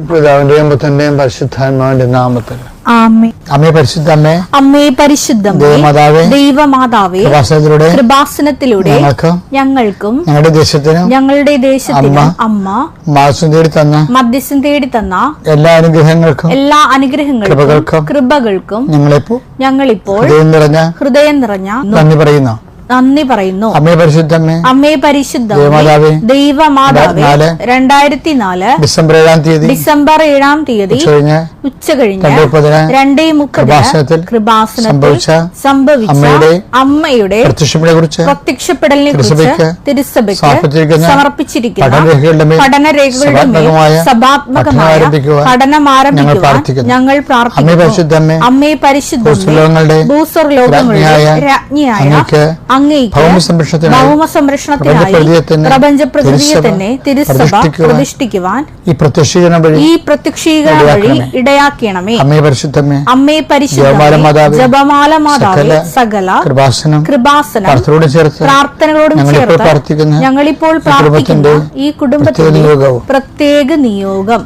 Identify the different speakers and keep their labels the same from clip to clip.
Speaker 1: പിതാവിന്റെയും പുത്രന്റെയും പരിശുദ്ധാത്മാവിന്റെ നാമത്തിൽ
Speaker 2: ആമേൻ.
Speaker 1: അമ്മേ പരിശുദ്ധമ്മേ,
Speaker 2: അമ്മേ പരിശുദ്ധമേ,
Speaker 1: ദൈവമാതാവേ,
Speaker 2: ദൈവമാതാവേ, കൃപാസനത്തിലൂടെ ഞങ്ങൾക്കും ഞങ്ങളുടെ ദേശത്തിനും അമ്മ മധ്യസ്ഥം തേടി തന്ന എല്ലാ അനുഗ്രഹങ്ങൾക്കും കൃപകൾക്കും ഞങ്ങളിപ്പോൾ ഹൃദയം നിറഞ്ഞ നന്ദി പറയുന്നു. അമ്മേ പരിശുദ്ധമേ, അമ്മേ പരിശുദ്ധമേ, ദൈവമാതാവേ, 2004 ഡിസംബർ 7 തീയതി ഉച്ചകഴിഞ്ഞ് 2:30 കൃപാസനത്തിൽ സംഭവിച്ച അമ്മയുടെ പ്രത്യക്ഷപ്പെടലിനെ കുറിച്ച് തിരുസഭയ്ക്ക് സമർപ്പിച്ചിരിക്കുന്ന പഠനരേഖകളുടെ മേൽ സഭാത്മകമായ പഠനം ആരംഭിക്കുവാൻ ഞങ്ങൾ പ്രാർത്ഥിക്കുന്നു. അമ്മേ പരിശുദ്ധമേ, ഭൂസ്വർലോകങ്ങളുടെ രാജ്ഞിയായ അങ്ങേക്ക് ഭൗമസംരക്ഷണത്തിനായി പ്രപഞ്ചപ്രകൃതിയെ തന്നെ തിരുസഭ പ്രതിഷ്ഠിക്കുവാൻ ഈ പ്രത്യക്ഷീകരണം വഴി ഇടയാക്കണമേ. അമ്മേ പരിശുദ്ധമേ, ജപമാല മാതാവേ, സകല കൃപാസനം പ്രാർത്ഥനകളോടും ചേർത്ത് ഞങ്ങളിപ്പോൾ പ്രാർത്ഥിക്കുന്ന ഈ കുടുംബത്തിന്റെ പ്രത്യേക നിയോഗം.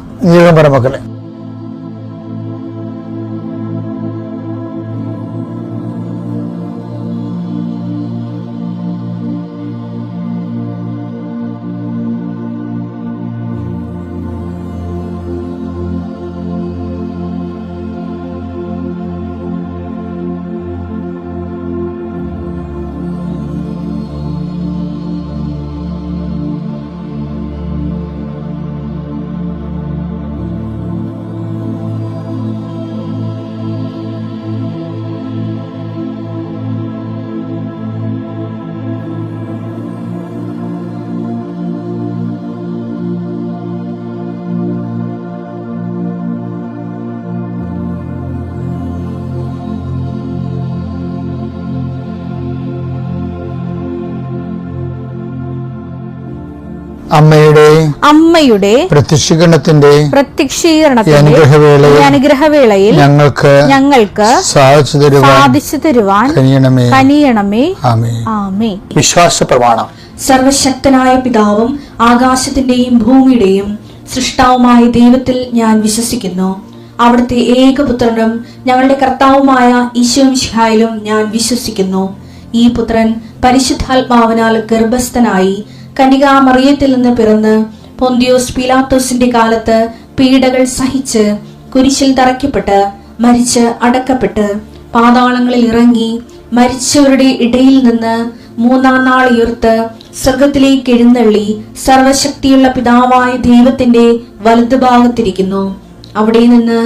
Speaker 2: അമ്മയുടെ പ്രത്യക്ഷീകരണത്തിന്റെ അനുഗ്രഹവേളയിൽ ഞങ്ങൾക്ക് സാധിച്ചു തരുവാൻ കനിയണമേ. ആമേൻ.
Speaker 1: വിശ്വാസ പ്രമാണം.
Speaker 2: സർവശക്തനായ പിതാവും ആകാശത്തിന്റെയും ഭൂമിയുടെയും സൃഷ്ടാവുമായ ദൈവത്തിൽ ഞാൻ വിശ്വസിക്കുന്നു. അവിടുത്തെ ഏകപുത്രനും ഞങ്ങളുടെ കർത്താവുമായ ഈശോ മിശിഹായിലും ഞാൻ വിശ്വസിക്കുന്നു. ഈ പുത്രൻ പരിശുദ്ധാത്മാവിനാൽ ഗർഭസ്ഥനായി കന്യകാമറിയത്തിൽ നിന്ന് പിറന്ന് പൊന്തിയോസ് പീലാത്തോസിന്റെ കാലത്ത് പീഡകൾ സഹിച്ച് കുരിശിൽ തറയ്ക്കപ്പെട്ട് മരിച്ച് അടക്കപ്പെട്ട് പാതാളങ്ങളിൽ ഇറങ്ങി മരിച്ചവരുടെ ഇടയിൽ നിന്ന് 3-ാം നാൾ ഉയർത്ത് സ്വർഗത്തിലേക്ക് എഴുന്നള്ളി സർവശക്തിയുള്ള പിതാവായ ദൈവത്തിന്റെ വലതുഭാഗത്തിരിക്കുന്നു. അവിടെ നിന്ന്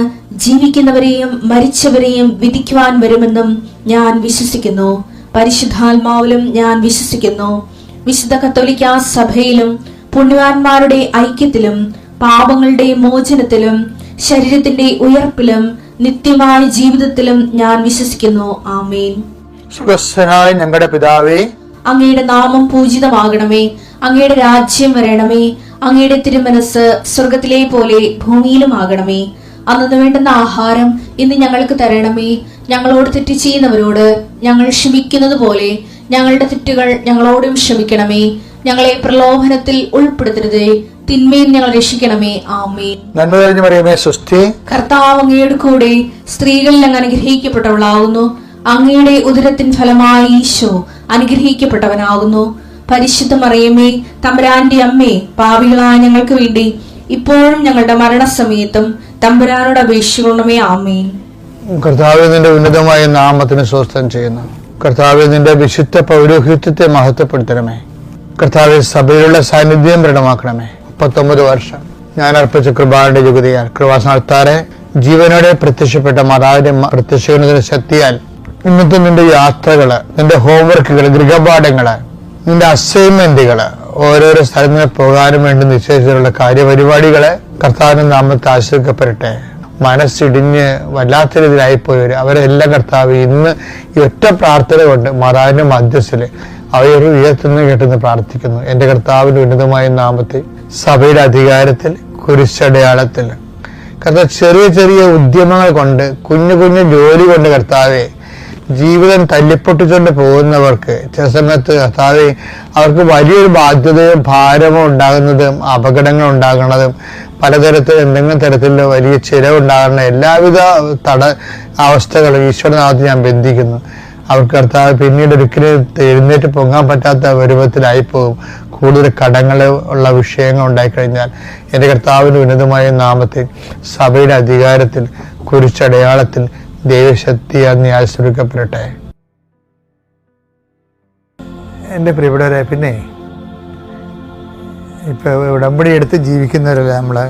Speaker 2: ജീവിക്കുന്നവരെയും മരിച്ചവരെയും വിധിക്കുവാൻ വരുമെന്നും ഞാൻ വിശ്വസിക്കുന്നു. പരിശുദ്ധാത്മാവിലും ഞാൻ വിശ്വസിക്കുന്നു. വിശുദ്ധ കത്തോലിക്കാ സഭയിലും പുണ്യവാന്മാരുടെ ഐക്യത്തിലും പാപങ്ങളുടെ മോചനത്തിലും ശരീരത്തിന്റെ ഉയർപ്പിലും നിത്യമായ ജീവിതത്തിലും ഞാൻ വിശ്വസിക്കുന്നു. ആമേൻ.
Speaker 1: ഞങ്ങളുടെ പിതാവേ,
Speaker 2: അങ്ങയുടെ നാമം പൂജിതമാകണമേ. അങ്ങയുടെ രാജ്യം വരണമേ. അങ്ങയുടെ തിരുമനസ് സ്വർഗത്തിലെ പോലെ ഭൂമിയിലുമാകണമേ. അന്നു വേണ്ടുന്ന ആഹാരം ഇന്ന് ഞങ്ങൾക്ക് തരണമേ. ഞങ്ങളോട് തെറ്റ് ചെയ്യുന്നവരോട് ഞങ്ങൾ ക്ഷമിക്കുന്നത് പോലെ ഞങ്ങളുടെ തെറ്റുകൾ ഞങ്ങളോടും ക്ഷമിക്കണമേ. ഞങ്ങളെ പ്രലോഭനത്തിൽ ഉൾപ്പെടുത്തരുതേ, തിന്മയിൽ ഞങ്ങൾ രക്ഷിക്കണമേ. ആമേൻ. കർത്താവ് അങ്ങയുടെ കൂടെ സ്ത്രീകളിൽ അങ്ങ് അനുഗ്രഹിക്കപ്പെട്ടവളാകുന്നു. അങ്ങയുടെ ഉദരത്തിൻ ഫലമായി ഈശോ അനുഗ്രഹിക്കപ്പെട്ടവനാകുന്നു. പരിശുദ്ധ മറിയമേ, തമ്പുരാന്റെ അമ്മേ, പാപികളായ ഞങ്ങൾക്ക് വേണ്ടി ഇപ്പോഴും ഞങ്ങളുടെ മരണസമയത്തും തമ്പുരാനോട് അപേക്ഷിക്കണമേ. ആമേൻ.
Speaker 1: കർത്താവേ, നിന്റെ ഉന്നതമായ നാമത്തിന് സ്വസ്ഥം ചെയ്യുന്നു. കർത്താവേ, നിന്റെ വിശുദ്ധ പൗരോഹിത്യത്തെ മഹത്വപ്പെടുത്തണമേ. കർത്താവെ, സഭയിലുള്ള സാന്നിധ്യം ദൃഢമാക്കണമേ. 39 വർഷം ഞാൻ അർപ്പിച്ച കൃപാന്റെ യുഗതിയാൽ കൃപാസനത്താറെ ജീവനോടെ പ്രത്യക്ഷപ്പെട്ട മാതാവിന്റെ പ്രത്യക്ഷീകരണത്തിന്റെ ശക്തിയാൽ ഇന്നത്തെ നിന്റെ യാത്രകള്, നിന്റെ ഹോംവർക്കുകൾ, ഗൃഹപാഠങ്ങള്, നിന്റെ അസൈൻമെന്റുകള്, ഓരോരോ സ്ഥലങ്ങളിൽ പോകാനും വേണ്ടി നിശ്ചയിച്ചിട്ടുള്ള കാര്യപരിപാടികള് കർത്താവിന്റെ നാമത്തെ ആശ്രയിക്കപ്പെടട്ടെ. മനസ്സിടിഞ്ഞ് വല്ലാത്ത രീതിയിലായിപ്പോയവര് അവരെല്ലാം കർത്താവ് ഇന്ന് ഈ ഒറ്റ പ്രാർത്ഥന കൊണ്ട് മാതാവിന്റെ മധ്യസ്ഥല് അവയൊരു ഉയർത്തുന്ന കേട്ടെന്ന് പ്രാർത്ഥിക്കുന്നു. എന്റെ കർത്താവിന്റെ ഉന്നതമായ നാമത്തെ സഭയുടെ അധികാരത്തിൽ കുരിശടയാളത്തിൽ കർത്താവ് ചെറിയ ചെറിയ ഉദ്യമങ്ങൾ കൊണ്ട് കുഞ്ഞു കുഞ്ഞു ജോലി കൊണ്ട് കർത്താവെ ജീവിതം തല്ലിപ്പൊട്ടിച്ചുകൊണ്ട് പോകുന്നവർക്ക് ചില സമയത്ത് കർത്താവേ അവർക്ക് വലിയൊരു ബാധ്യതയും ഭാരമോ ഉണ്ടാകുന്നതും അപകടങ്ങൾ ഉണ്ടാകുന്നതും പലതരത്തിൽ എന്തെങ്കിലും തരത്തിലുള്ള വലിയ ചിലവുണ്ടാകുന്ന എല്ലാവിധ അവസ്ഥകളും ഈശ്വരനാഥത്തിൽ ഞാൻ ബന്ധിക്കുന്നു. അവർക്ക് കർത്താവ് പിന്നീട് ഒരിക്കലും എഴുന്നേറ്റ് പൊങ്ങാൻ പറ്റാത്ത രൂപത്തിലായിപ്പോകും. കൂടുതൽ കടങ്ങൾ ഉള്ള വിഷയങ്ങൾ ഉണ്ടായിക്കഴിഞ്ഞാൽ എൻ്റെ കർത്താവിൻ്റെ ഉന്നതമായ നാമത്തിൽ സഭയുടെ അധികാരത്തിൽ കുരിശടയാളത്തിൽ ദൈവശക്തിയാൽ ന്യായീകരിക്കപ്പെടട്ടെ. എൻ്റെ പ്രിയപ്പെട്ടവരെ, പിന്നെ ഇപ്പൊ ഉടമ്പടി എടുത്ത് ജീവിക്കുന്നവരല്ലേ നമ്മള്.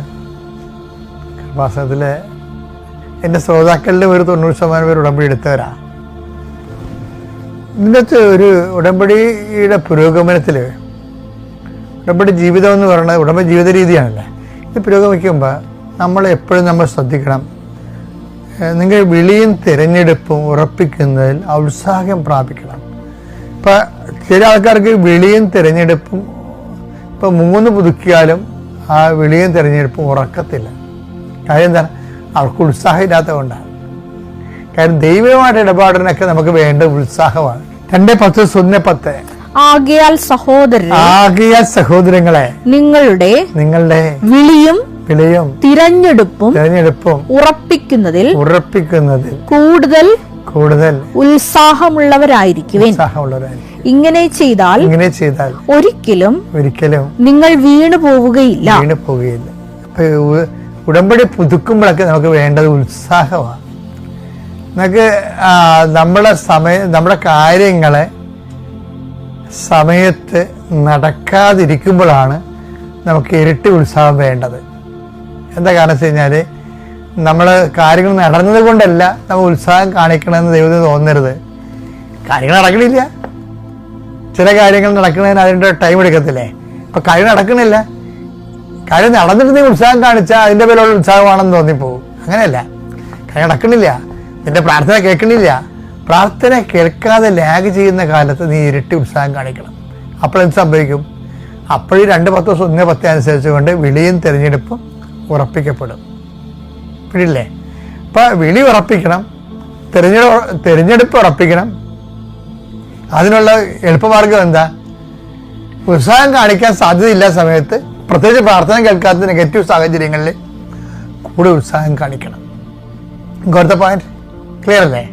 Speaker 1: കൃപാസനത്തിലെ എൻ്റെ ശ്രോതാക്കളിൽ ഒരു 90% പേര് ഉടമ്പടി എടുത്തവരാ. ഇതിനകത്ത് ഒരു ഉടമ്പടിയുടെ പുരോഗമനത്തില് ഉടമ്പടി ജീവിതം എന്ന് പറയുന്നത് ഉടമ്പടി ജീവിത രീതിയാണല്ലേ. ഇത് പുരോഗമിക്കുമ്പോൾ നമ്മൾ എപ്പോഴും നമ്മൾ ശ്രദ്ധിക്കണം. നിങ്ങൾ വിളിയും തിരഞ്ഞെടുപ്പും ഉറപ്പിക്കുന്നതിൽ ഉത്സാഹം പ്രാപിക്കണം. ഇപ്പം ചില ആൾക്കാർക്ക് വിളിയും തിരഞ്ഞെടുപ്പും ഇപ്പം 3 പുതുക്കിയാലും ആ വിളിയും തിരഞ്ഞെടുപ്പും ഉറക്കത്തില്ല. കാര്യം എന്താണ്? അവർക്ക് ഉത്സാഹം ഇല്ലാത്തത് കൊണ്ടാണ്. കാര്യം ദൈവമായിട്ട് ഇടപാടിനൊക്കെ നമുക്ക് വേണ്ട ഉത്സാഹമാണ്. 2:10
Speaker 3: ആകയാൽ സഹോദരങ്ങളെ നിങ്ങളുടെ വിളിയും തിരഞ്ഞെടുപ്പും ഉറപ്പിക്കുന്നതിൽ കൂടുതൽ ഉത്സാഹമുള്ളവരായിരിക്കുവിൻ. ഇങ്ങനെ ചെയ്താൽ ഒരിക്കലും നിങ്ങൾ വീണു പോവുകയില്ല.
Speaker 1: ഉടമ്പടി പുതുക്കുമ്പോഴൊക്കെ നമുക്ക് വേണ്ടത് ഉത്സാഹമാണ്. നമുക്ക് നമ്മുടെ കാര്യങ്ങളെ സമയത്ത് നടക്കാതിരിക്കുമ്പോഴാണ് നമുക്ക് ഇരട്ടി ഉത്സാഹം വേണ്ടത്. എന്താ കാരണം വെച്ച് കഴിഞ്ഞാൽ നമ്മൾ കാര്യങ്ങൾ നടന്നത് കൊണ്ടല്ല നമ്മൾ ഉത്സാഹം കാണിക്കണമെന്ന് ദൈവത്തിന് തോന്നരുത്. കാര്യങ്ങൾ നടക്കണില്ല. ചില കാര്യങ്ങൾ നടക്കുന്നതിന് അതിൻ്റെ ടൈം എടുക്കത്തില്ലേ. ഇപ്പം കാര്യം നടക്കണില്ല. കാര്യം നടന്നിട്ട് ഉത്സാഹം കാണിച്ചാൽ അതിൻ്റെ പേരുള്ള ഉത്സാഹമാണെന്ന് തോന്നിപ്പോകും. അങ്ങനെയല്ല. കാര്യം നടക്കണില്ല. നിന്റെ പ്രാർത്ഥന കേൾക്കണില്ല. പ്രാർത്ഥന കേൾക്കാതെ ലാഗ് ചെയ്യുന്ന കാലത്ത് നീ ഇരട്ടി ഉത്സാഹം കാണിക്കണം. അപ്പോഴെന്ത് സംഭവിക്കും? അപ്പോഴും 2:10 അനുസരിച്ചുകൊണ്ട് വിളിയും തിരഞ്ഞെടുപ്പും ഉറപ്പിക്കപ്പെടും. പിടിയില്ലേ? അപ്പം വിളി ഉറപ്പിക്കണം, തിരഞ്ഞെടുപ്പ് ഉറപ്പിക്കണം. അതിനുള്ള എളുപ്പമാർഗം എന്താ? ഉത്സാഹം കാണിക്കാൻ സാധ്യതയില്ല സമയത്ത്, പ്രത്യേകിച്ച് പ്രാർത്ഥന കേൾക്കാത്ത നെഗറ്റീവ് സാഹചര്യങ്ങളിൽ കൂടുതൽ ഉത്സാഹം കാണിക്കണം. ഇങ്ങോട്ടത്തെ പോയിന്റ് ക്ലിയർ അല്ലേ?